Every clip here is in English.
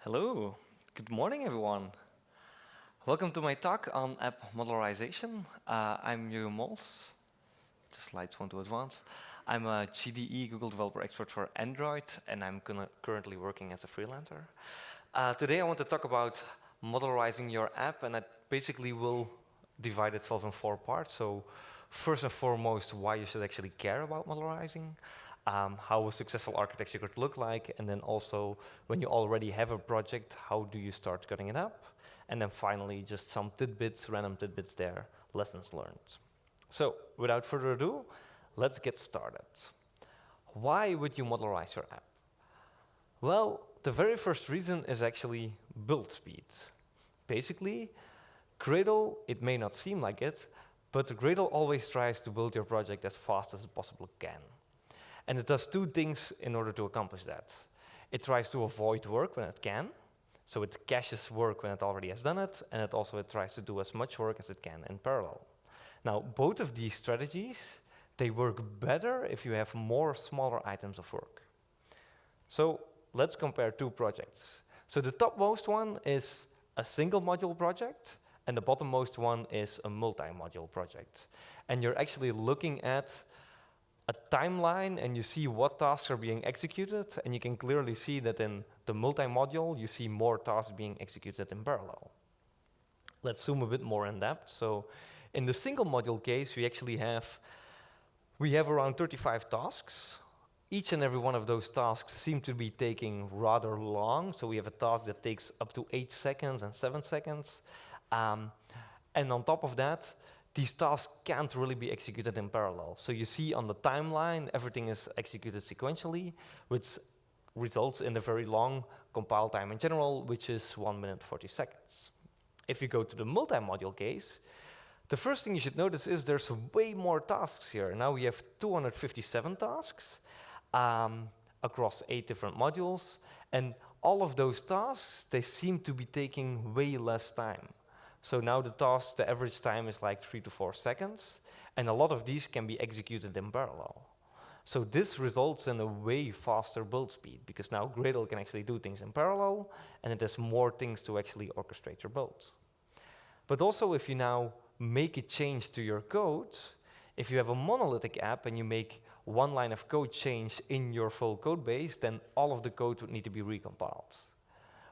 Hello, good morning everyone. Welcome to my talk on app modularization. I'm Jeroen Mols. The slides want to advance. I'm a GDE Google Developer Expert for Android, and I'm currently working as a freelancer. Today I want to talk about modularizing your app, and that basically will divide itself in 4 parts. So first and foremost, why you should actually care about modularizing, how a successful architecture could look like, and then also when you already have a project, how do you start cutting it up? And then finally, just some tidbits, random tidbits there, lessons learned. So without further ado, let's get started. Why would you modularize your app? Well, the very first reason is actually build speed. Basically, Gradle, it may not seem like it, but Gradle always tries to build your project as fast as it possibly can. And it does 2 things in order to accomplish that. It tries to avoid work when it can, so it caches work when it already has done it, and it tries to do as much work as it can in parallel. Now, both of these strategies, they work better if you have more smaller items of work. So let's compare 2 projects. So the topmost one is a single module project, and the bottommost one is a multi-module project. And you're actually looking at a timeline, and you see what tasks are being executed, and you can clearly see that in the multi-module, you see more tasks being executed in parallel. Let's zoom a bit more in depth. So in the single module case, we have around 35 tasks. Each and every one of those tasks seem to be taking rather long. So we have a task that takes up to 8 seconds and 7 seconds. And on top of that, these tasks can't really be executed in parallel. So you see on the timeline, everything is executed sequentially, which results in a very long compile time in general, which is 1 minute 40 seconds. If you go to the multi-module case, the first thing you should notice is there's way more tasks here. Now we have 257 tasks across 8 different modules, and all of those tasks, they seem to be taking way less time. So now the average time is like 3 to 4 seconds, and a lot of these can be executed in parallel. So this results in a way faster build speed, because now Gradle can actually do things in parallel, and it has more things to actually orchestrate your build. But also, if you now make a change to your code, if you have a monolithic app and you make one line of code change in your full code base, then all of the code would need to be recompiled.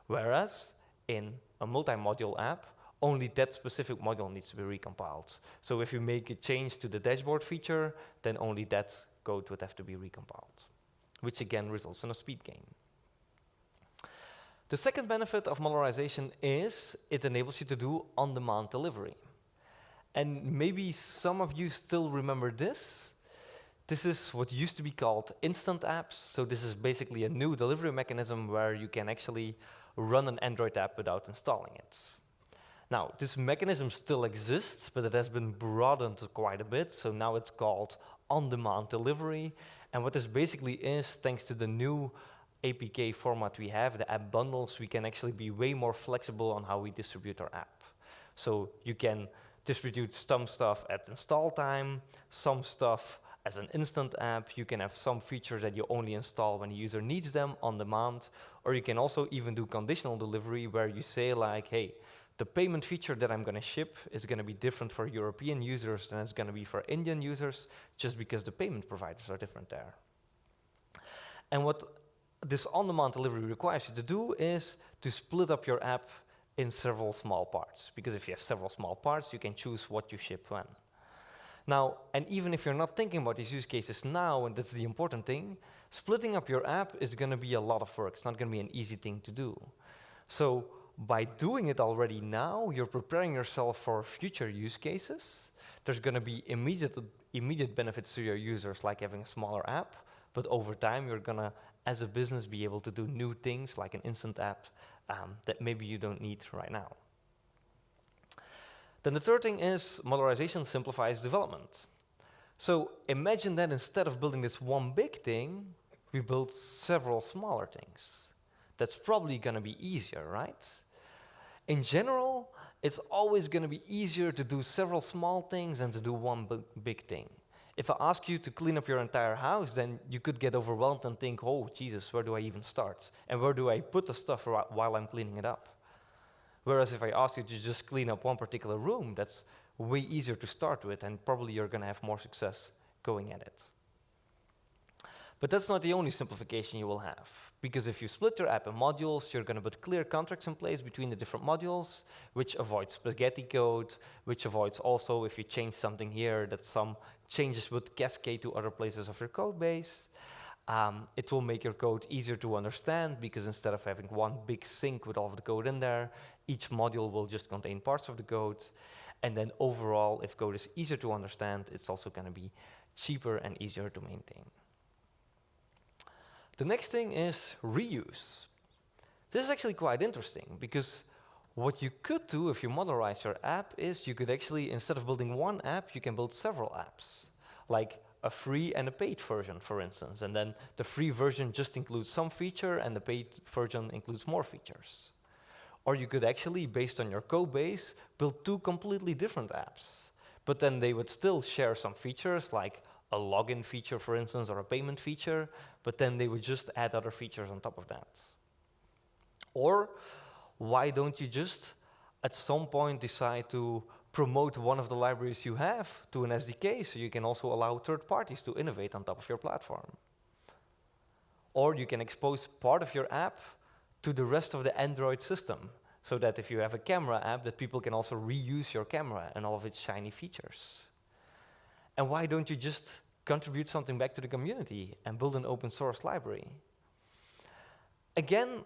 Whereas in a multi-module app, only that specific module needs to be recompiled. So if you make a change to the dashboard feature, then only that code would have to be recompiled, which again results in a speed gain. The second benefit of modularization is it enables you to do on-demand delivery. And maybe some of you still remember this. This is what used to be called instant apps. So this is basically a new delivery mechanism where you can actually run an Android app without installing it. Now, this mechanism still exists, but it has been broadened quite a bit, so now it's called on-demand delivery. And what this basically is, thanks to the new APK format we have, the app bundles, we can actually be way more flexible on how we distribute our app. So you can distribute some stuff at install time, some stuff as an instant app. You can have some features that you only install when the user needs them on demand, or you can also even do conditional delivery where you say like, hey, the payment feature that I'm going to ship is going to be different for European users than it's going to be for Indian users, just because the payment providers are different there. And what this on-demand delivery requires you to do is to split up your app in several small parts, because if you have several small parts, you can choose what you ship when. Now, and even if you're not thinking about these use cases now, and that's the important thing, splitting up your app is going to be a lot of work. It's not going to be an easy thing to do. So by doing it already now, you're preparing yourself for future use cases. There's going to be immediate benefits to your users, like having a smaller app, but over time, you're going to, as a business, be able to do new things, like an instant app, that maybe you don't need right now. Then the third thing is modularization simplifies development. So imagine that instead of building this one big thing, we build several smaller things. That's probably going to be easier, right? In general, it's always going to be easier to do several small things than to do one big thing. If I ask you to clean up your entire house, then you could get overwhelmed and think, oh, Jesus, where do I even start? And where do I put the stuff while I'm cleaning it up? Whereas if I ask you to just clean up one particular room, that's way easier to start with, and probably you're going to have more success going at it. But that's not the only simplification you will have, because if you split your app in modules, you're going to put clear contracts in place between the different modules, which avoids spaghetti code, which avoids also, if you change something here, that some changes would cascade to other places of your code base. It will make your code easier to understand, because instead of having one big sink with all of the code in there, each module will just contain parts of the code. And then overall, if code is easier to understand, it's also going to be cheaper and easier to maintain. The next thing is reuse. This is actually quite interesting, because what you could do if you modularize your app is you could actually, instead of building one app, you can build several apps, like a free and a paid version, for instance. And then the free version just includes some feature, and the paid version includes more features. Or you could actually, based on your code base, build two completely different apps. But then they would still share some features, like a login feature, for instance, or a payment feature, but then they would just add other features on top of that. Or why don't you just, at some point, decide to promote one of the libraries you have to an SDK, so you can also allow third parties to innovate on top of your platform? Or you can expose part of your app to the rest of the Android system, so that if you have a camera app, that people can also reuse your camera and all of its shiny features. And why don't you just contribute something back to the community and build an open source library? Again,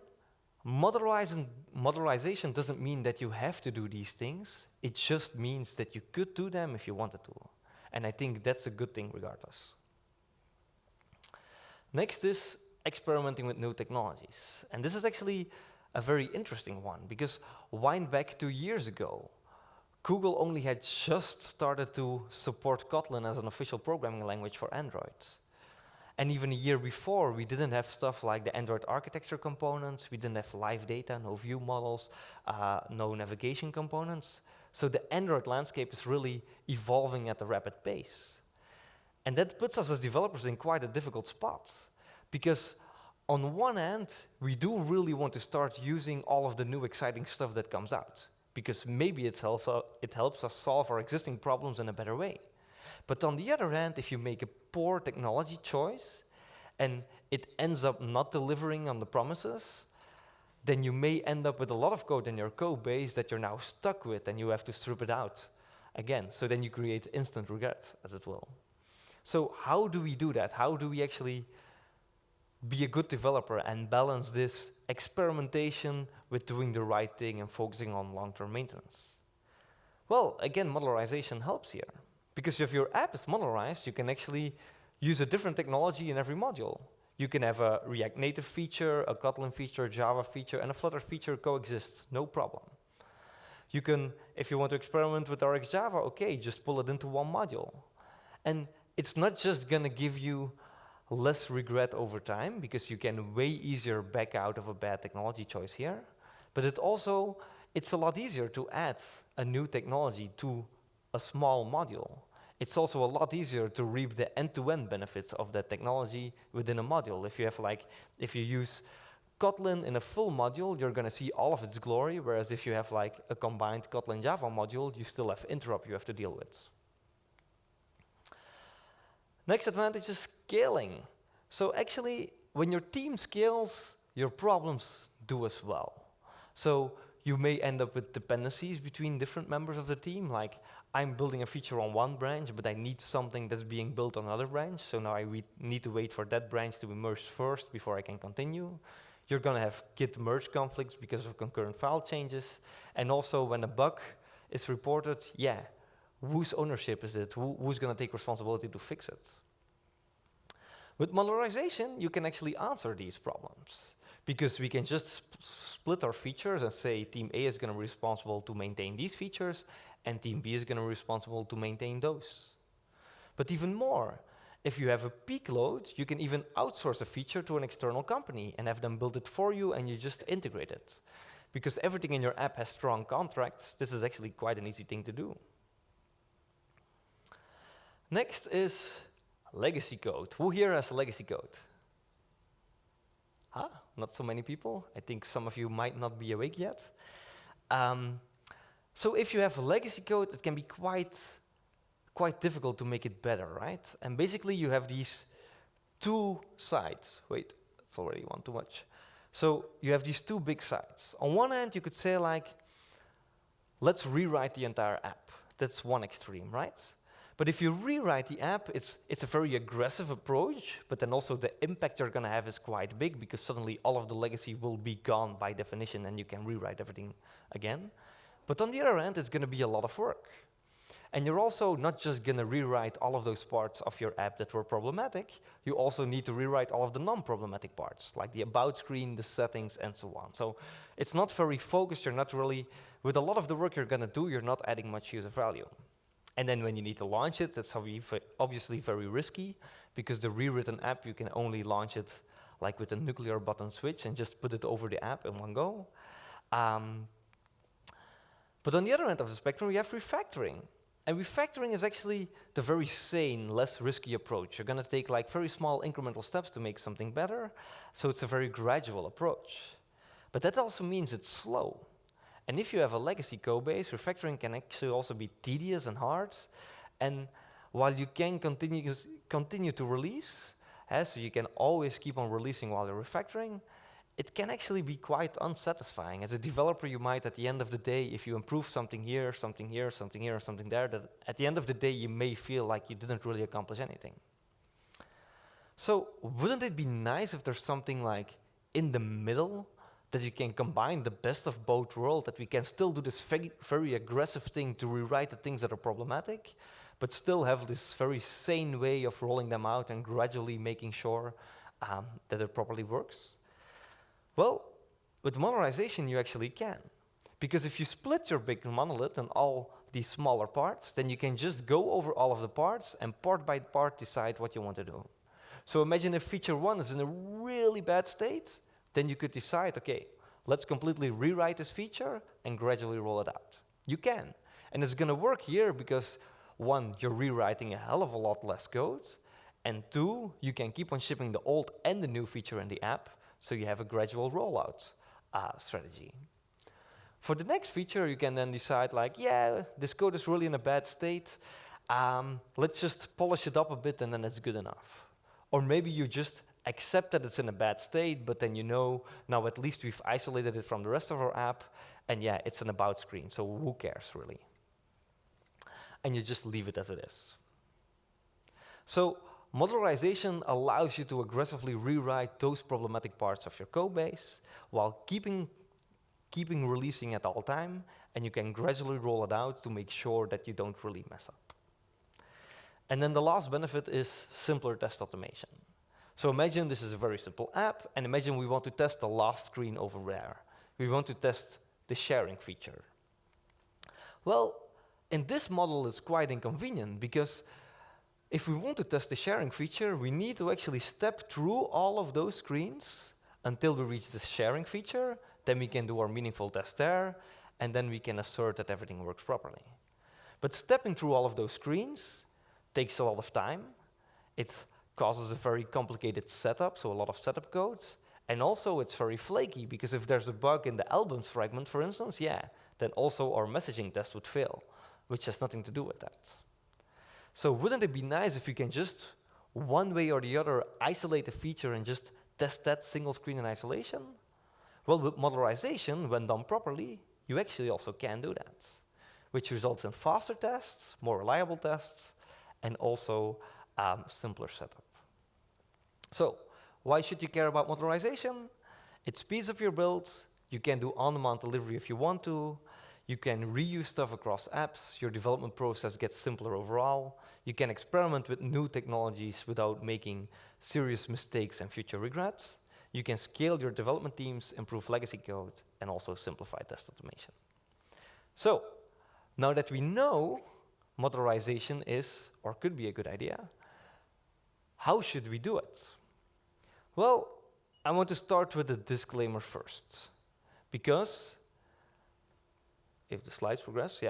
modularization doesn't mean that you have to do these things. It just means that you could do them if you wanted to. And I think that's a good thing regardless. Next is experimenting with new technologies. And this is actually a very interesting one, because wind back 2 years ago, Google only had just started to support Kotlin as an official programming language for Android. And even a year before, we didn't have stuff like the Android architecture components, we didn't have live data, no view models, no navigation components. So the Android landscape is really evolving at a rapid pace. And that puts us as developers in quite a difficult spot, because on one hand, we do really want to start using all of the new exciting stuff that comes out, because maybe it helps us solve our existing problems in a better way. But on the other hand, if you make a poor technology choice and it ends up not delivering on the promises, then you may end up with a lot of code in your code base that you're now stuck with, and you have to strip it out again. So then you create instant regret, as it will. So how do we do that? How do we actually be a good developer and balance this experimentation with doing the right thing and focusing on long-term maintenance? Well, again, modularization helps here. Because if your app is modularized, you can actually use a different technology in every module. You can have a React Native feature, a Kotlin feature, a Java feature, and a Flutter feature coexist, no problem. You can, if you want to experiment with RxJava, okay, just pull it into one module. And it's not just going to give you less regret over time, because you can way easier back out of a bad technology choice here, but it's a lot easier to add a new technology to a small module. It's also a lot easier to reap the end-to-end benefits of that technology within a module. If you use Kotlin in a full module, you're going to see all of its glory, whereas if you have like a combined Kotlin Java module, you still have interrupt you have to deal with. Next advantage is scaling. So actually, when your team scales, your problems do as well. So you may end up with dependencies between different members of the team, like I'm building a feature on one branch, but I need something that's being built on another branch, so now I need to wait for that branch to be merged first before I can continue. You're going to have git merge conflicts because of concurrent file changes, and also when a bug is reported, whose ownership is it? Who's going to take responsibility to fix it? With modularization, you can actually answer these problems, because we can just split our features and say team A is going to be responsible to maintain these features, and team B is going to be responsible to maintain those. But even more, if you have a peak load, you can even outsource a feature to an external company and have them build it for you, and you just integrate it. Because everything in your app has strong contracts, this is actually quite an easy thing to do. Next is legacy code. Who here has legacy code? Not so many people. I think some of you might not be awake yet. So if you have legacy code, it can be quite difficult to make it better, right? And basically you have these two sides. Wait, it's already one too much. So you have these two big sides. On one hand, you could say like, let's rewrite the entire app. That's one extreme, right? But if you rewrite the app, it's a very aggressive approach, but then also the impact you're going to have is quite big because suddenly all of the legacy will be gone by definition and you can rewrite everything again. But on the other hand, it's going to be a lot of work. And you're also not just going to rewrite all of those parts of your app that were problematic, you also need to rewrite all of the non-problematic parts, like the about screen, the settings, and so on. So it's not very focused, you're not really, with a lot of the work you're going to do, you're not adding much user value. And then when you need to launch it, that's obviously very risky, because the rewritten app, you can only launch it like with a nuclear button switch and just put it over the app in one go. But on the other end of the spectrum, we have refactoring. And refactoring is actually the very sane, less risky approach. You're going to take like very small incremental steps to make something better, so it's a very gradual approach. But that also means it's slow. And if you have a legacy code base, refactoring can actually also be tedious and hard. And while you can continue to release, so you can always keep on releasing while you're refactoring, it can actually be quite unsatisfying. As a developer, you might, at the end of the day, if you improve something here, something here, something here, something there, that at the end of the day, you may feel like you didn't really accomplish anything. So wouldn't it be nice if there's something like in the middle that you can combine the best of both worlds, that we can still do this very aggressive thing to rewrite the things that are problematic, but still have this very sane way of rolling them out and gradually making sure that it properly works? Well, with modularization, you actually can. Because if you split your big monolith in all these smaller parts, then you can just go over all of the parts and part by part decide what you want to do. So imagine if feature 1 is in a really bad state, then you could decide, okay, let's completely rewrite this feature and gradually roll it out. You can. And it's going to work here because, 1, you're rewriting a hell of a lot less code, and 2, you can keep on shipping the old and the new feature in the app, so you have a gradual rollout strategy. For the next feature, you can then decide like, yeah, this code is really in a bad state. Let's just polish it up a bit and then it's good enough. Or maybe you just accept that it's in a bad state, but then you know, now at least we've isolated it from the rest of our app, and yeah, it's an about screen, so who cares really? And you just leave it as it is. So modularization allows you to aggressively rewrite those problematic parts of your code base while keeping releasing at all time, and you can gradually roll it out to make sure that you don't really mess up. And then the last benefit is simpler test automation. So imagine this is a very simple app, and imagine we want to test the last screen over there. We want to test the sharing feature. Well, in this model it's quite inconvenient, because if we want to test the sharing feature, we need to actually step through all of those screens until we reach the sharing feature. Then we can do our meaningful test there, and then we can assert that everything works properly. But stepping through all of those screens takes a lot of time. It causes a very complicated setup, so a lot of setup codes. And also it's very flaky, because if there's a bug in the albums fragment, for instance, then also our messaging test would fail, which has nothing to do with that. So wouldn't it be nice if you can just, one way or the other, isolate a feature and just test that single screen in isolation? Well, with modularization, when done properly, you actually also can do that, which results in faster tests, more reliable tests, and also simpler setup. So why should you care about modularization? It speeds up your build. You can do on-demand delivery if you want to. You can reuse stuff across apps. Your development process gets simpler overall. You can experiment with new technologies without making serious mistakes and future regrets. You can scale your development teams, improve legacy code, and also simplify test automation. So now that we know modularization is or could be a good idea, how should we do it? Well, I want to start with a disclaimer first, because if the slides progress,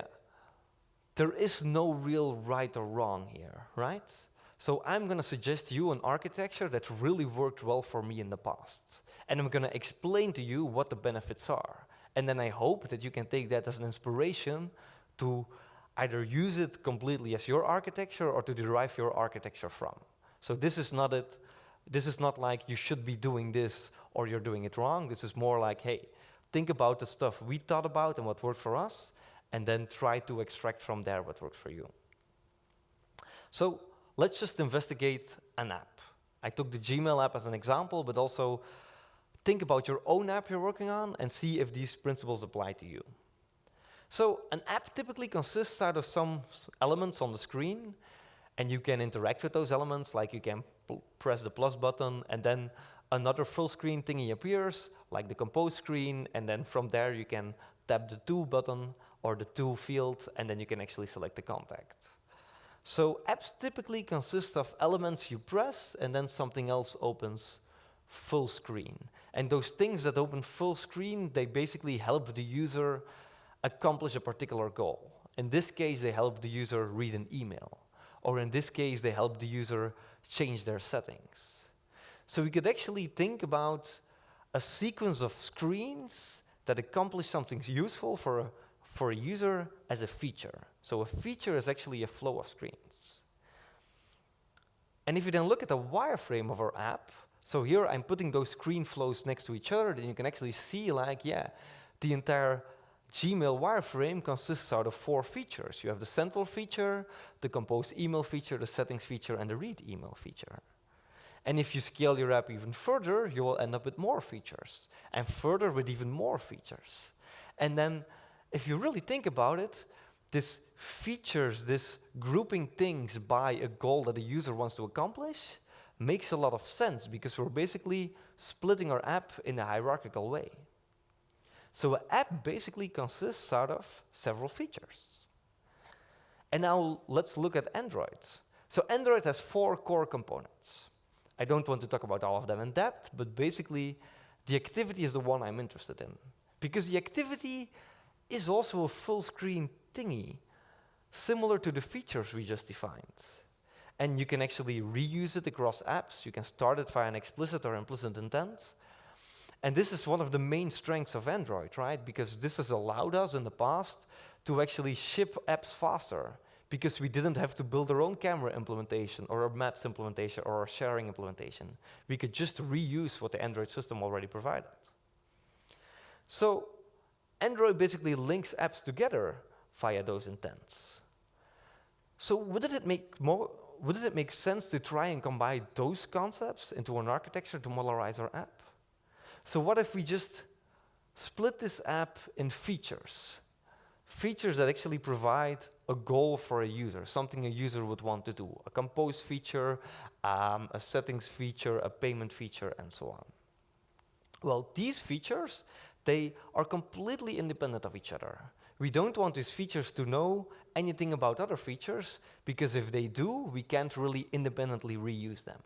there is no real right or wrong here, right? So I'm going to suggest to you an architecture that really worked well for me in the past. And I'm going to explain to you what the benefits are. And then I hope that you can take that as an inspiration to either use it completely as your architecture or to derive your architecture from. So this is not it. This is not like you should be doing this or you're doing it wrong. This is more like, hey, think about the stuff we thought about and what worked for us, and then try to extract from there what works for you. So let's just investigate an app. I took the Gmail app as an example, but also think about your own app you're working on and see if these principles apply to you. So an app typically consists out of some elements on the screen, and you can interact with those elements, like you can press the plus button, and then another full screen thingy appears, like the compose screen, and then from there you can tap the to button or the to field, and then you can actually select the contact. So apps typically consist of elements you press, and then something else opens full screen. And those things that open full screen, they basically help the user accomplish a particular goal. In this case, they help the user read an email. Or in this case, they help the user change their settings. So we could actually think about a sequence of screens that accomplish something useful for a user as a feature. So a feature is actually a flow of screens. And if you then look at the wireframe of our app, so here I'm putting those screen flows next to each other, then you can actually see, like, yeah, the entire Gmail wireframe consists out of 4 features. You have the central feature, the compose email feature, the settings feature, and the read email feature. And if you scale your app even further, you will end up with more features, and further with even more features. And then, if you really think about it, this features, this grouping things by a goal that the user wants to accomplish, makes a lot of sense, because we're basically splitting our app in a hierarchical way. So an app basically consists out of several features. And now let's look at Android. So Android has 4 core components. I don't want to talk about all of them in depth, but basically the activity is the one I'm interested in. Because the activity is also a full screen thingy, similar to the features we just defined. And you can actually reuse it across apps. You can start it via an explicit or implicit intent. And this is one of the main strengths of Android, right? Because this has allowed us in the past to actually ship apps faster, because we didn't have to build our own camera implementation or a maps implementation or a sharing implementation. We could just reuse what the Android system already provided. So Android basically links apps together via those intents. So wouldn't it make sense to try and combine those concepts into an architecture to modularize our app? So what if we just split this app in features? Features that actually provide a goal for a user, something a user would want to do. A compose feature, a settings feature, a payment feature, and so on. Well, these features, they are completely independent of each other. We don't want these features to know anything about other features, because if they do, we can't really independently reuse them.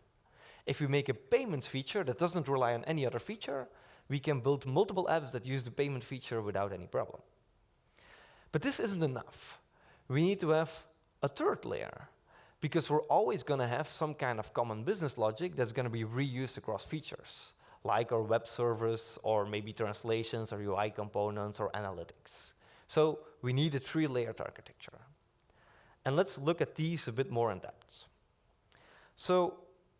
If we make a payment feature that doesn't rely on any other feature, we can build multiple apps that use the payment feature without any problem. But this isn't enough. We need to have a third layer, because we're always going to have some kind of common business logic that's going to be reused across features, like our web service, or maybe translations, or UI components, or analytics. So we need a 3-layered architecture. And let's look at these a bit more in depth. So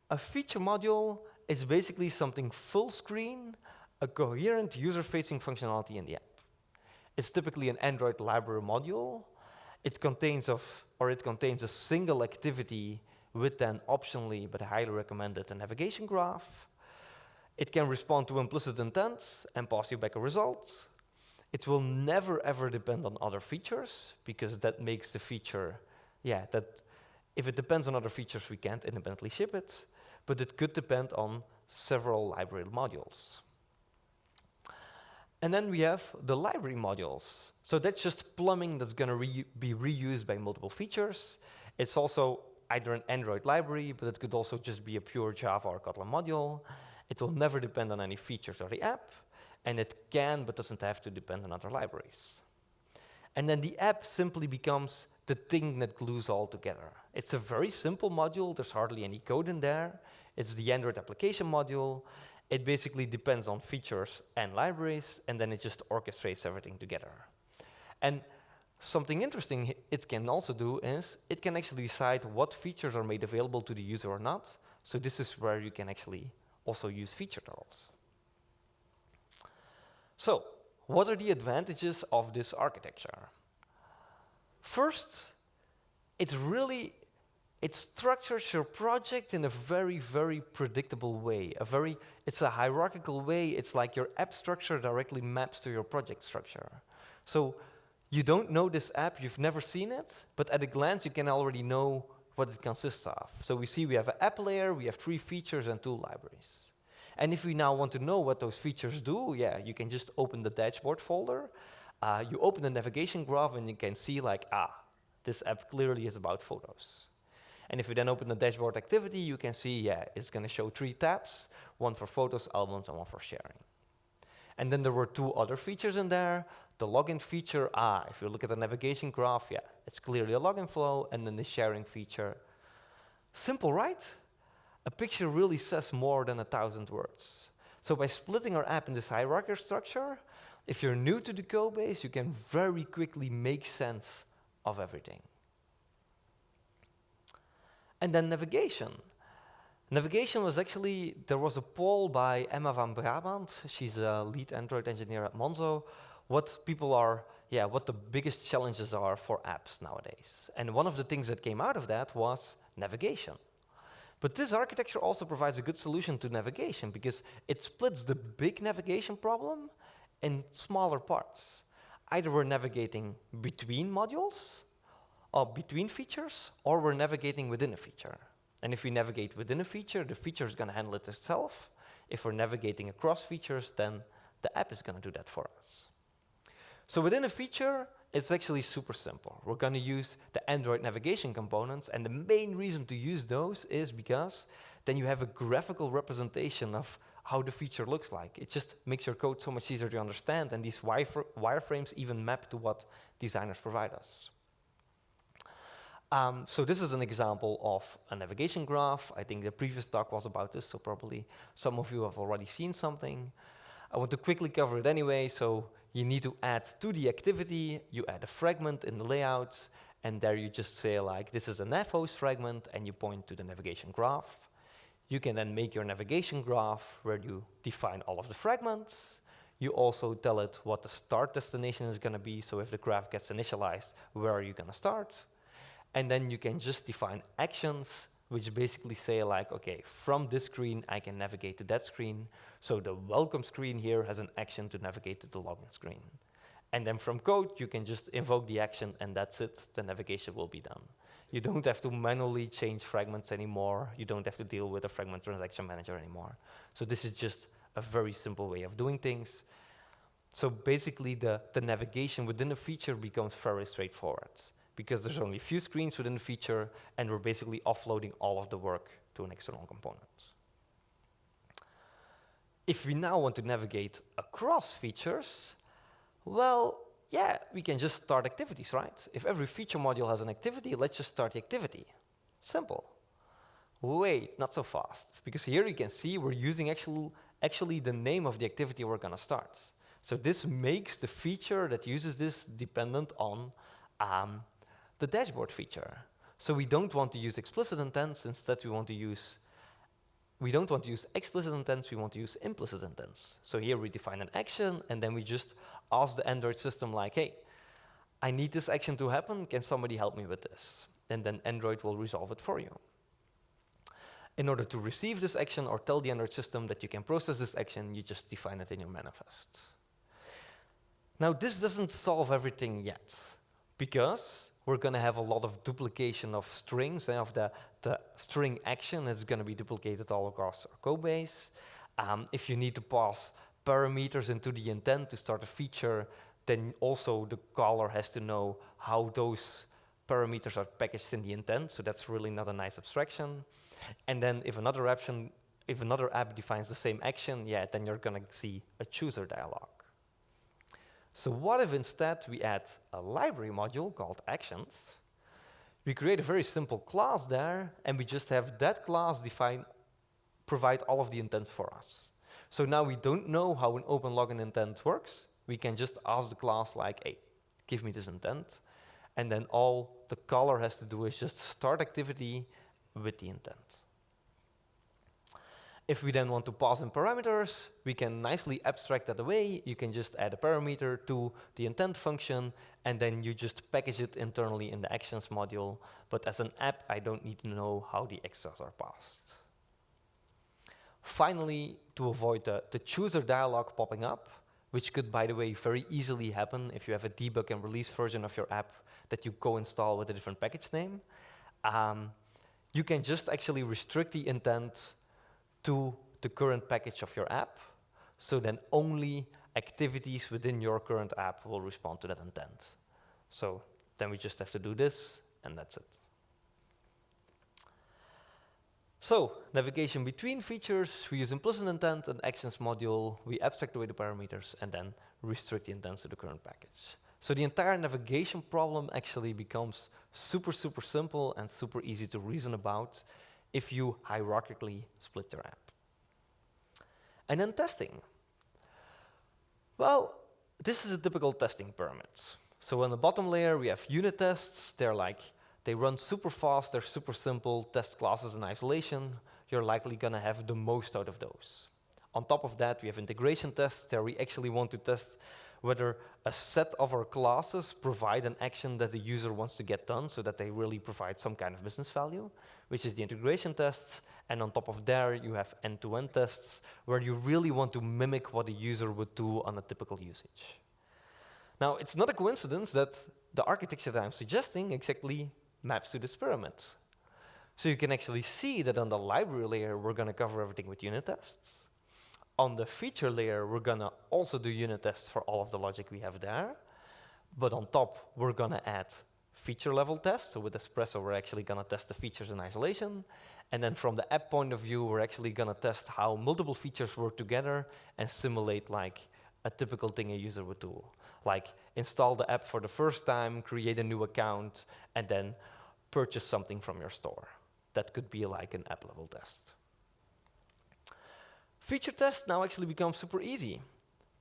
a feature module is basically something full screen, a coherent user-facing functionality in the app. It's typically an Android library module. It contains a single activity with then optionally, but highly recommended, a navigation graph. It can respond to implicit intents and pass you back a result. It will never ever depend on other features, because that makes the feature, that if it depends on other features, we can't independently ship it, but it could depend on several library modules. And then we have the library modules. So that's just plumbing that's going to be reused by multiple features. It's also either an Android library, but it could also just be a pure Java or Kotlin module. It will never depend on any features of the app, and it can, but doesn't have to depend on other libraries. And then the app simply becomes the thing that glues all together. It's a very simple module. There's hardly any code in there. It's the Android application module. It basically depends on features and libraries, and then it just orchestrates everything together. And something interesting it can also do is it can actually decide what features are made available to the user or not. So this is where you can actually also use feature toggles. So what are the advantages of this architecture? First, it structures your project in a very, very predictable way. It's a hierarchical way. It's like your app structure directly maps to your project structure. So you don't know this app, you've never seen it, but at a glance you can already know what it consists of. So we see we have an app layer, we have 3 features and 2 libraries. And if we now want to know what those features do, yeah, you can just open the dashboard folder, you open the navigation graph and you can see like, this app clearly is about photos. And if you then open the dashboard activity, you can see, yeah, it's going to show 3 tabs, one for photos, albums, and one for sharing. And then there were 2 other features in there. The login feature, if you look at the navigation graph, yeah, it's clearly a login flow, and then the sharing feature. Simple, right? A picture really says more than 1,000 words. So by splitting our app in this hierarchical structure, if you're new to the code base, you can very quickly make sense of everything. And then navigation. Navigation was actually, there was a poll by Emma van Brabant, she's a lead Android engineer at Monzo, what the biggest challenges are for apps nowadays. And one of the things that came out of that was navigation. But this architecture also provides a good solution to navigation because it splits the big navigation problem in smaller parts. Either we're navigating between modules, or between features, or we're navigating within a feature. And if we navigate within a feature, the feature is going to handle it itself. If we're navigating across features, then the app is going to do that for us. So within a feature, it's actually super simple. We're going to use the Android navigation components, and the main reason to use those is because then you have a graphical representation of how the feature looks like. It just makes your code so much easier to understand, and these wireframes even map to what designers provide us. So this is an example of a navigation graph. I think the previous talk was about this, so probably some of you have already seen something. I want to quickly cover it anyway. So you need to add to the activity, you add a fragment in the layout, and there you just say like, this is a nav host fragment, and you point to the navigation graph. You can then make your navigation graph where you define all of the fragments. You also tell it what the start destination is going to be. So if the graph gets initialized, where are you going to start? And then you can just define actions, which basically say like, okay, from this screen, I can navigate to that screen. So the welcome screen here has an action to navigate to the login screen. And then from code, you can just invoke the action, and that's it. The navigation will be done. You don't have to manually change fragments anymore. You don't have to deal with a fragment transaction manager anymore. So this is just a very simple way of doing things. So basically, the navigation within a feature becomes very straightforward, because there's only a few screens within the feature, and we're basically offloading all of the work to an external component. If we now want to navigate across features, well, yeah, we can just start activities, right? If every feature module has an activity, let's just start the activity. Simple. Wait, not so fast, because here you can see we're using actually the name of the activity we're going to start. So this makes the feature that uses this dependent on the dashboard feature. So we don't want to use explicit intents. Instead, we don't want to use explicit intents, we want to use implicit intents. So here we define an action, and then we just ask the Android system like, hey, I need this action to happen, can somebody help me with this? And then Android will resolve it for you. In order to receive this action or tell the Android system that you can process this action, you just define it in your manifest. Now, this doesn't solve everything yet, because we're going to have a lot of duplication of strings, and of the string action is going to be duplicated all across our code base. If you need to pass parameters into the intent to start a feature, then also the caller has to know how those parameters are packaged in the intent, so that's really not a nice abstraction. And then if another app defines the same action, yeah, then you're going to see a chooser dialog. So what if instead we add a library module called actions, We create a very simple class there, and we just have that class provide all of the intents for us. So now we don't know how an open login intent works. We can just ask the class like, hey, give me this intent. And then all the caller has to do is just start activity with the intent. If we then want to pass in parameters, we can nicely abstract that away. You can just add a parameter to the intent function, and then you just package it internally in the actions module. But as an app, I don't need to know how the extras are passed. Finally, to avoid the chooser dialog popping up, which could, by the way, very easily happen if you have a debug and release version of your app that you co-install with a different package name, you can just actually restrict the intent to the current package of your app, so then only activities within your current app will respond to that intent. So then we just have to do this, and that's it. So navigation between features, we use implicit intent and actions module, we abstract away the parameters, and then restrict the intents to the current package. So the entire navigation problem actually becomes super, super simple and super easy to reason about if you hierarchically split your app. And then testing. Well, this is a typical testing pyramid. So on the bottom layer, we have unit tests. They run super fast, they're super simple, test classes in isolation. You're likely gonna have the most out of those. On top of that, we have integration tests, where we actually want to test whether a set of our classes provide an action that the user wants to get done, so that they really provide some kind of business value, which is the integration tests. And on top of there, you have end-to-end tests, where you really want to mimic what a user would do on a typical usage. Now, it's not a coincidence that the architecture that I'm suggesting exactly maps to this pyramid. So you can actually see that on the library layer, we're gonna cover everything with unit tests. On the feature layer, we're gonna also do unit tests for all of the logic we have there. But on top, we're gonna add feature level tests. So with Espresso, we're actually gonna test the features in isolation. And then from the app point of view, we're actually gonna test how multiple features work together and simulate like a typical thing a user would do. Like install the app for the first time, create a new account, and then purchase something from your store. That could be like an app level test. Feature test now actually becomes super easy.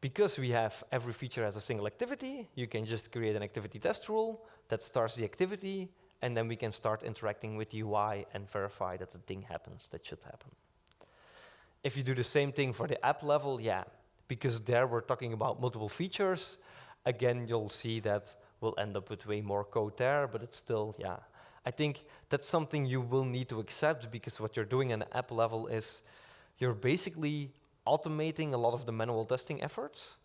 Because we have every feature as a single activity, you can just create an activity test rule that starts the activity, and then we can start interacting with the UI and verify that the thing happens that should happen. If you do the same thing for the app level, yeah, because there we're talking about multiple features, again, you'll see that we'll end up with way more code there, but it's still, yeah. I think that's something you will need to accept, because what you're doing at the app level is you're basically automating a lot of the manual testing efforts.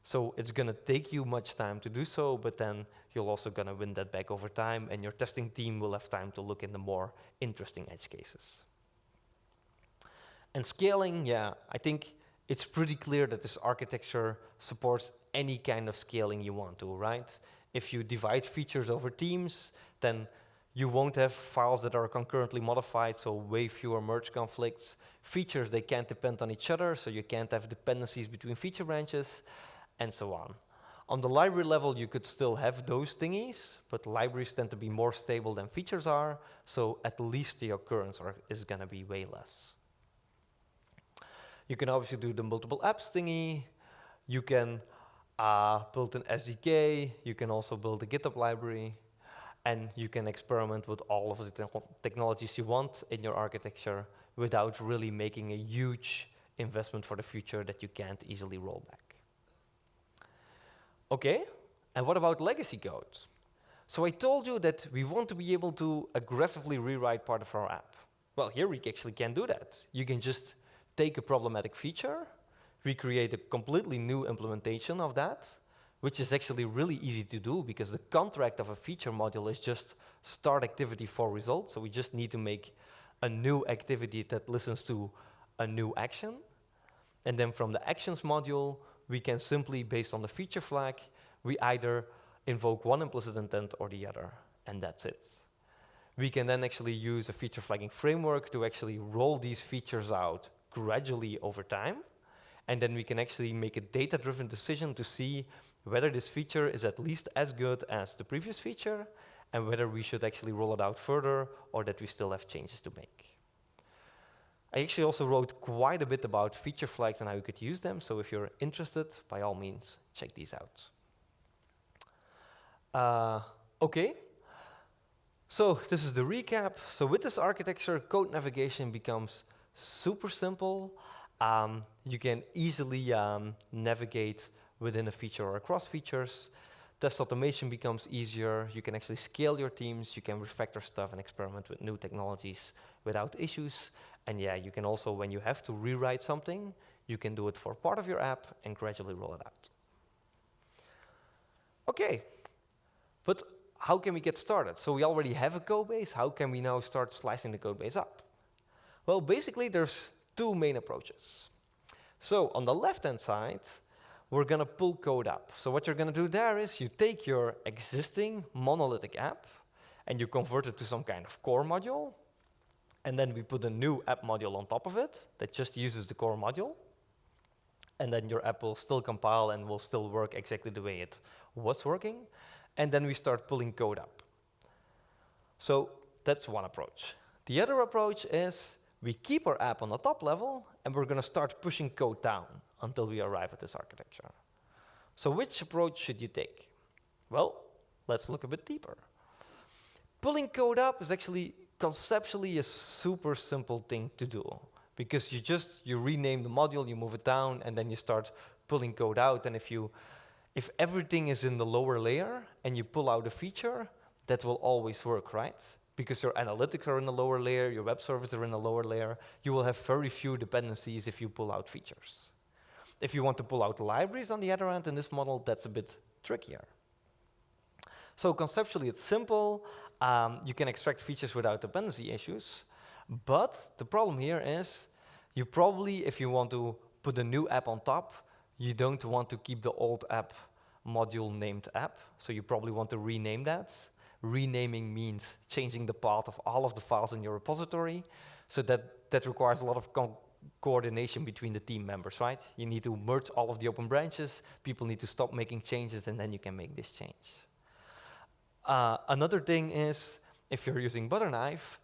So it's gonna take you much time to do so, but then you're also gonna win that back over time, and your testing team will have time to look in the more interesting edge cases. And scaling, yeah, I think it's pretty clear that this architecture supports any kind of scaling you want to, right? If you divide features over teams, then you won't have files that are concurrently modified, so way fewer merge conflicts. Features, they can't depend on each other, so you can't have dependencies between feature branches, and so on. On the library level, you could still have those thingies, but libraries tend to be more stable than features are, so at least the occurrence is gonna be way less. You can obviously do the multiple apps thingy. You can build an SDK. You can also build a GitHub library. And you can experiment with all of the technologies you want in your architecture without really making a huge investment for the future that you can't easily roll back. Okay, and what about legacy code? So I told you that we want to be able to aggressively rewrite part of our app. Well, here we actually can do that. You can just take a problematic feature, recreate a completely new implementation of that, which is actually really easy to do because the contract of a feature module is just start activity for result. So we just need to make a new activity that listens to a new action. And then from the actions module, we can simply, based on the feature flag, we either invoke one implicit intent or the other, and that's it. We can then actually use a feature flagging framework to actually roll these features out gradually over time. And then we can actually make a data-driven decision to see whether this feature is at least as good as the previous feature, and whether we should actually roll it out further or that we still have changes to make. I actually also wrote quite a bit about feature flags and how you could use them, so if you're interested, by all means, check these out. Okay, so this is the recap. So with this architecture, code navigation becomes super simple. You can easily navigate within a feature or across features. Test automation becomes easier. You can actually scale your teams. You can refactor stuff and experiment with new technologies without issues. And yeah, you can also, when you have to rewrite something, you can do it for part of your app and gradually roll it out. Okay, but how can we get started? So we already have a code base. How can we now start slicing the code base up? Well, basically, there's two main approaches. So on the left-hand side, we're going to pull code up. So what you're going to do there is you take your existing monolithic app and you convert it to some kind of core module. And then we put a new app module on top of it that just uses the core module. And then your app will still compile and will still work exactly the way it was working. And then we start pulling code up. So that's one approach. The other approach is we keep our app on the top level, and we're going to start pushing code down until we arrive at this architecture. So which approach should you take? Well, let's look a bit deeper. Pulling code up is actually conceptually a super simple thing to do, because you rename the module, you move it down, and then you start pulling code out. And if everything is in the lower layer and you pull out a feature, that will always work, right? Because your analytics are in the lower layer, your web servers are in the lower layer, you will have very few dependencies if you pull out features. If you want to pull out libraries on the other end in this model, that's a bit trickier. So conceptually, it's simple. You can extract features without dependency issues. But the problem here is you probably, if you want to put a new app on top, you don't want to keep the old app module named app. So you probably want to rename that. Renaming means changing the path of all of the files in your repository. So that requires a lot of coordination between the team members, right? You need to merge all of the open branches. People need to stop making changes, and then you can make this change. Another thing is, if you're using Butterknife,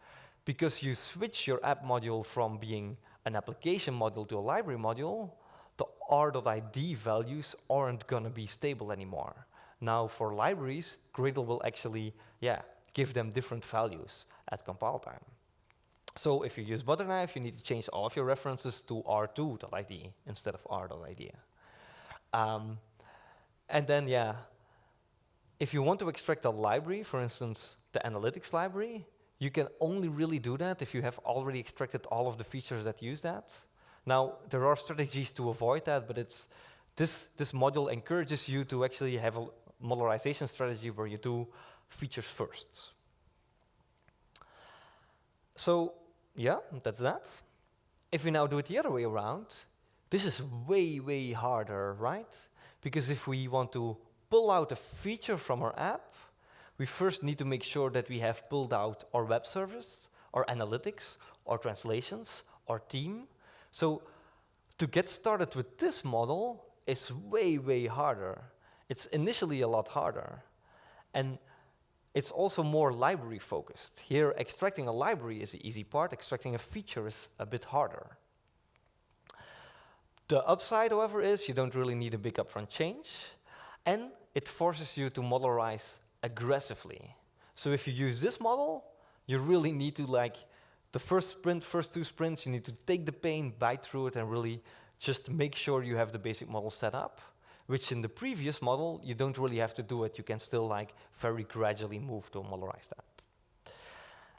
because you switch your app module from being an application module to a library module, the r.id values aren't going to be stable anymore. Now, for libraries, Gradle will actually, give them different values at compile time. So if you use Butterknife, you need to change all of your references to r2.id instead of r.id. And then, if you want to extract a library, for instance, the analytics library, you can only really do that if you have already extracted all of the features that use that. Now, there are strategies to avoid that, but this module encourages you to actually have a modularization strategy where you do features first. So, that's that. If we now do it the other way around, this is way, way harder, right? Because if we want to pull out a feature from our app, we first need to make sure that we have pulled out our web service, our analytics, our translations, our team. So to get started with this model is way, way harder. It's initially a lot harder. And it's also more library focused. Here, extracting a library is the easy part. Extracting a feature is a bit harder. The upside, however, is you don't really need a big upfront change. And it forces you to modularize aggressively. So if you use this model, you really need to, the first two sprints, you need to take the pain, bite through it, and really just make sure you have the basic model set up, which in the previous model, you don't really have to do it. You can still, very gradually move to a modularized app.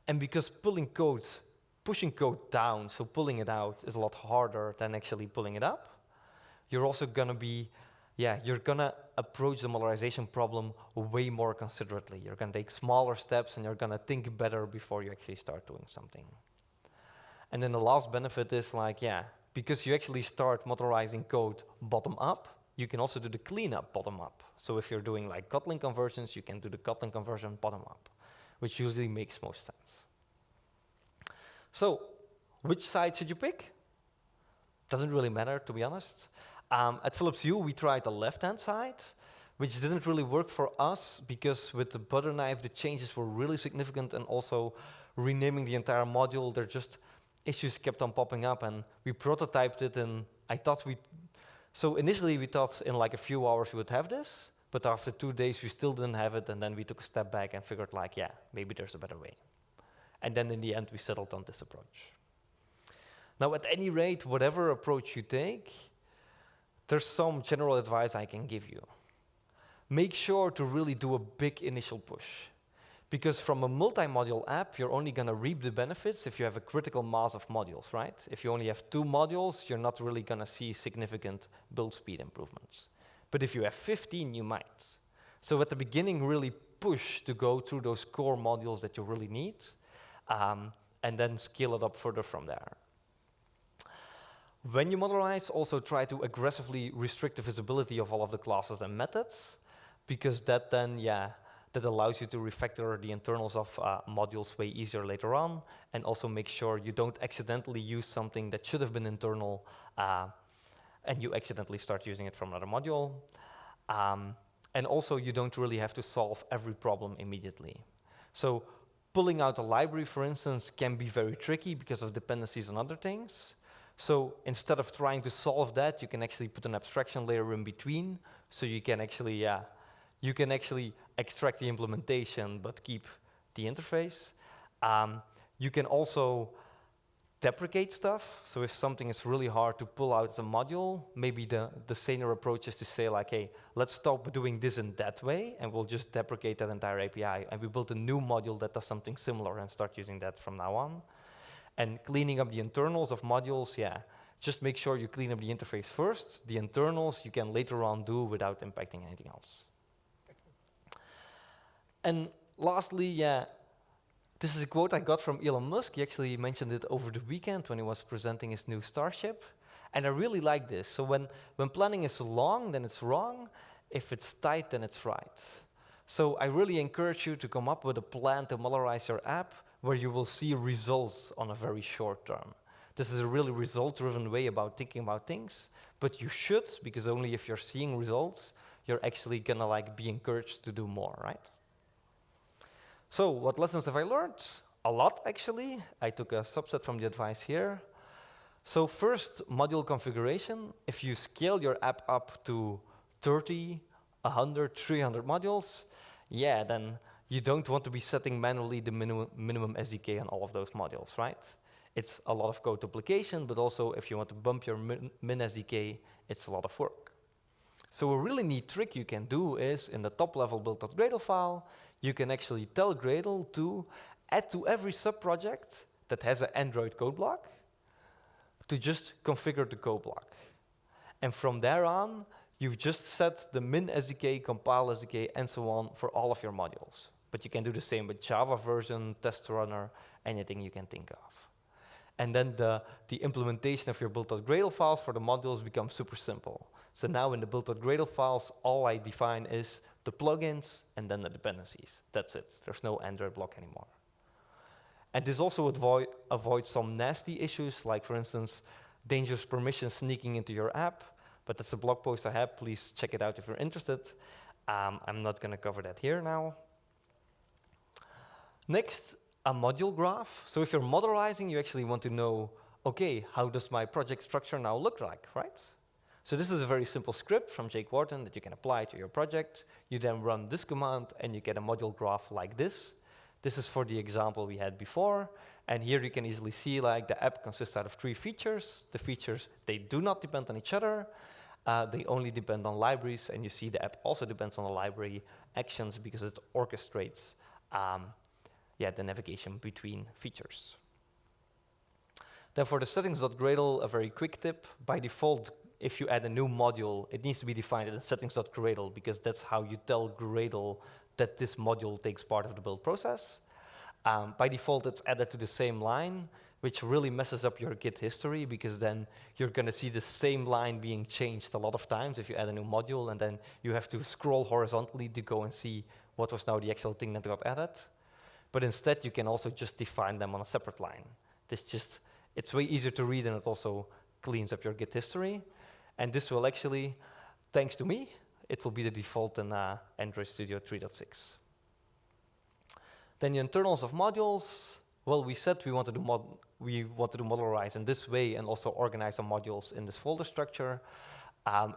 And because pushing code down, so pulling it out, is a lot harder than actually pulling it up, you're also going to be you're going to approach the modularization problem way more considerately. You're going to take smaller steps, and you're going to think better before you actually start doing something. And then the last benefit is, because you actually start modularizing code bottom up, you can also do the cleanup bottom up. So if you're doing, Kotlin conversions, you can do the Kotlin conversion bottom up, which usually makes most sense. So which side should you pick? Doesn't really matter, to be honest. At Philips Hue, we tried the left-hand side, which didn't really work for us because with the butter knife, the changes were really significant, and also renaming the entire module, there just issues kept on popping up, and we prototyped it, and so initially we thought in like a few hours we would have this, but after 2 days we still didn't have it, and then we took a step back and figured like, yeah, maybe there's a better way. And then in the end we settled on this approach. Now at any rate, whatever approach you take, there's some general advice I can give you. Make sure to really do a big initial push. Because from a multi-module app, you're only going to reap the benefits if you have a critical mass of modules, right? If you only have 2 modules, you're not really going to see significant build speed improvements. But if you have 15, you might. So at the beginning, really push to go through those core modules that you really need, and then scale it up further from there. When you modularize, also try to aggressively restrict the visibility of all of the classes and methods, because that then, that allows you to refactor the internals of modules way easier later on, and also make sure you don't accidentally use something that should have been internal, and you accidentally start using it from another module. And also, you don't really have to solve every problem immediately. So pulling out a library, for instance, can be very tricky because of dependencies on other things. So instead of trying to solve that, you can actually put an abstraction layer in between, so you can actually, extract the implementation but keep the interface. You can also deprecate stuff. So if something is really hard to pull out as a module, maybe the saner approach is to say like, hey, let's stop doing this in that way, and we'll just deprecate that entire API. And we build a new module that does something similar and start using that from now on. And cleaning up the internals of modules, just make sure you clean up the interface first. The internals you can later on do without impacting anything else. And lastly, this is a quote I got from Elon Musk. He actually mentioned it over the weekend when he was presenting his new Starship. And I really like this. So when planning is long, then it's wrong. If it's tight, then it's right. So I really encourage you to come up with a plan to modularize your app where you will see results on a very short term. This is a really result-driven way about thinking about things, but you should, because only if you're seeing results, you're actually gonna like be encouraged to do more, right? So what lessons have I learned? A lot, actually. I took a subset from the advice here. So first, module configuration. If you scale your app up to 30, 100, 300 modules, then you don't want to be setting manually the minimum SDK on all of those modules, right? It's a lot of code duplication, but also if you want to bump your min SDK, it's a lot of work. So a really neat trick you can do is in the top level build.gradle file, you can actually tell Gradle to add to every sub-project that has an Android code block to just configure the code block. And from there on, you've just set the min SDK, compile SDK, and so on for all of your modules. But you can do the same with Java version, test runner, anything you can think of. And then the implementation of your build.gradle files for the modules becomes super simple. So now in the build.gradle files, all I define is the plugins and then the dependencies. That's it. There's no Android block anymore. And this also avoids some nasty issues, like for instance, dangerous permissions sneaking into your app. But that's a blog post I have. Please check it out if you're interested. I'm not going to cover that here now. Next, a module graph. So if you're modularizing, you actually want to know, okay, how does my project structure now look like, right? So this is a very simple script from Jake Wharton that you can apply to your project. You then run this command, and you get a module graph like this. This is for the example we had before. And here you can easily see like the app consists out of 3 features. The features, they do not depend on each other. They only depend on libraries. And you see the app also depends on the library actions because it orchestrates the navigation between features. Then for the settings.gradle, a very quick tip. By default, if you add a new module, it needs to be defined in settings.gradle because that's how you tell Gradle that this module takes part of the build process. By default, it's added to the same line, which really messes up your Git history because then you're going to see the same line being changed a lot of times if you add a new module, and then you have to scroll horizontally to go and see what was now the actual thing that got added. But instead, you can also just define them on a separate line. It's way easier to read, and it also cleans up your Git history. And this will actually, thanks to me, It will be the default in Android Studio 3.6. Then the internals of modules. Well, we said we want to do modularize in this way and also organize the modules in this folder structure.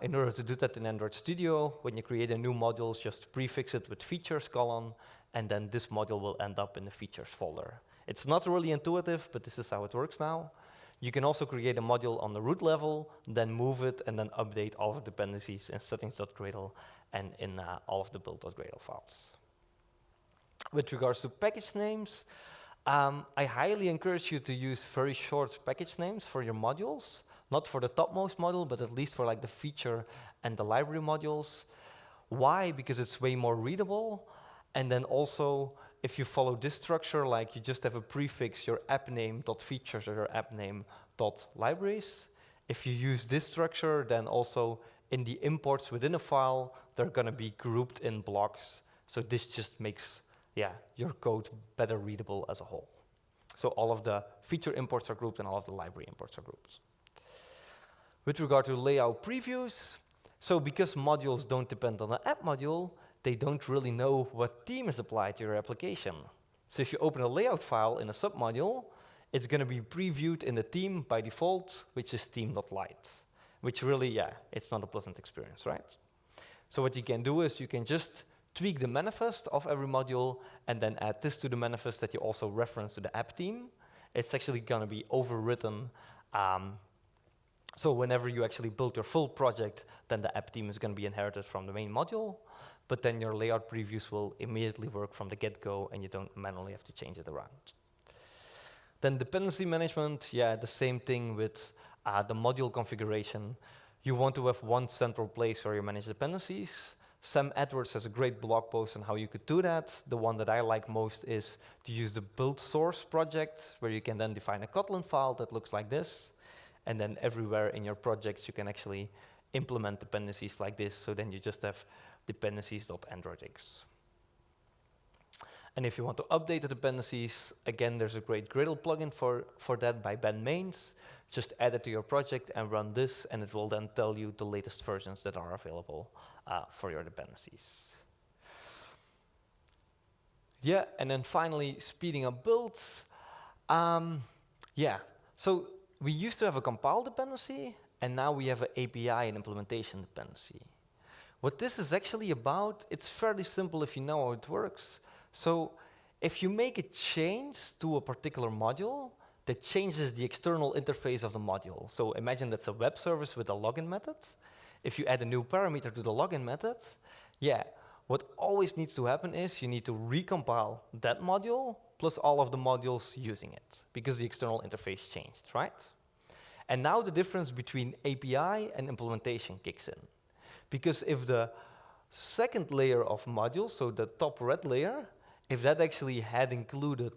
In order to do that in Android Studio, when you create a new module, just prefix it with features : and then this module will end up in the features folder. It's not really intuitive, but this is how it works now. You can also create a module on the root level, then move it, and then update all of the dependencies in settings.gradle and in all of the build.gradle files. With regards to package names, I highly encourage you to use very short package names for your modules, not for the topmost module, but at least for like the feature and the library modules. Why? Because it's way more readable. And then also, if you follow this structure, like you just have a prefix, your app name.features or your app name.libraries. If you use this structure, then also in the imports within a file, they're going to be grouped in blocks. So this just makes your code better readable as a whole. So all of the feature imports are grouped and all of the library imports are grouped. With regard to layout previews, so because modules don't depend on the app module, they don't really know what theme is applied to your application. So if you open a layout file in a submodule, it's going to be previewed in the theme by default, which is theme.light, which really, it's not a pleasant experience, right? So what you can do is you can just tweak the manifest of every module and then add this to the manifest that you also reference to the app theme. It's actually going to be overwritten. So whenever you actually build your full project, then the app theme is going to be inherited from the main module. But then your layout previews will immediately work from the get-go, and you don't manually have to change it around. Then dependency management, the same thing with the module configuration. You want to have one central place where you manage dependencies. Sam Edwards has a great blog post on how you could do that. The one that I like most is to use the build source project, where you can then define a Kotlin file that looks like this. And then everywhere in your projects, you can actually implement dependencies like this. So then you just have dependencies.androidx. And if you want to update the dependencies, again, there's a great Gradle plugin for that by Ben Mains. Just add it to your project and run this, and it will then tell you the latest versions that are available for your dependencies. And then finally, speeding up builds. So we used to have a compile dependency, and now we have an API and implementation dependency. What this is actually about, it's fairly simple if you know how it works. So if you make a change to a particular module, that changes the external interface of the module. So imagine that's a web service with a login method. If you add a new parameter to the login method, what always needs to happen is you need to recompile that module plus all of the modules using it, because the external interface changed, right? And now the difference between API and implementation kicks in. Because if the second layer of modules, so the top red layer, if that actually had included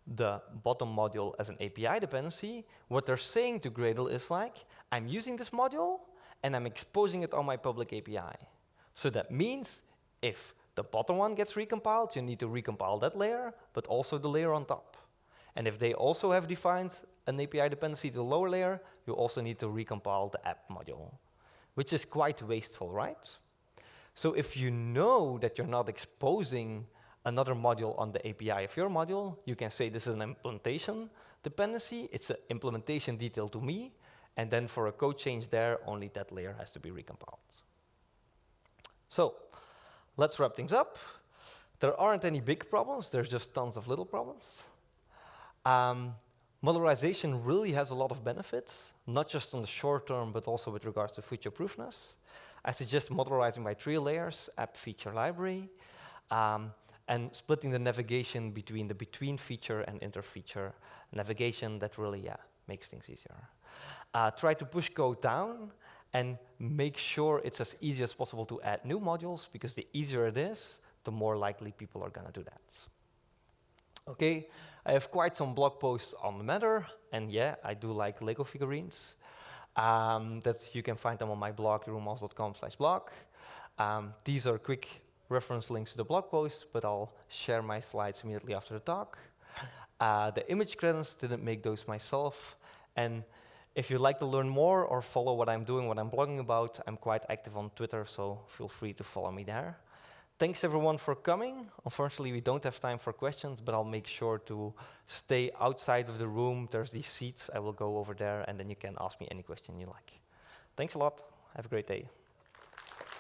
the bottom module as an API dependency, what they're saying to Gradle is like, I'm using this module, and I'm exposing it on my public API. So that means if the bottom one gets recompiled, you need to recompile that layer, but also the layer on top. And if they also have defined an API dependency to the lower layer, you also need to recompile the app module, which is quite wasteful, right? So if you know that you're not exposing another module on the API of your module, you can say this is an implementation dependency, it's an implementation detail to me, and then for a code change there, only that layer has to be recompiled. So let's wrap things up. There aren't any big problems, there's just tons of little problems. Modularization really has a lot of benefits, not just on the short term, but also with regards to future-proofness. I suggest modularizing by 3 layers, app, feature, library, and splitting the navigation between the between feature and inter-feature navigation. That really, makes things easier. Try to push code down and make sure it's as easy as possible to add new modules, because the easier it is, the more likely people are going to do that. Okay, I have quite some blog posts on the matter, and I do like Lego figurines. That you can find them on my blog, jeroenmols.com/blog. These are quick reference links to the blog post, but I'll share my slides immediately after the talk. The image credits didn't make those myself, and If you'd like to learn more or follow what I'm doing, what I'm blogging about, I'm quite active on Twitter, so feel free to follow me there. Thanks everyone for coming. Unfortunately, we don't have time for questions, but I'll make sure to stay outside of the room. There's these seats. I will go over there, and then you can ask me any question you like. Thanks a lot. Have a great day.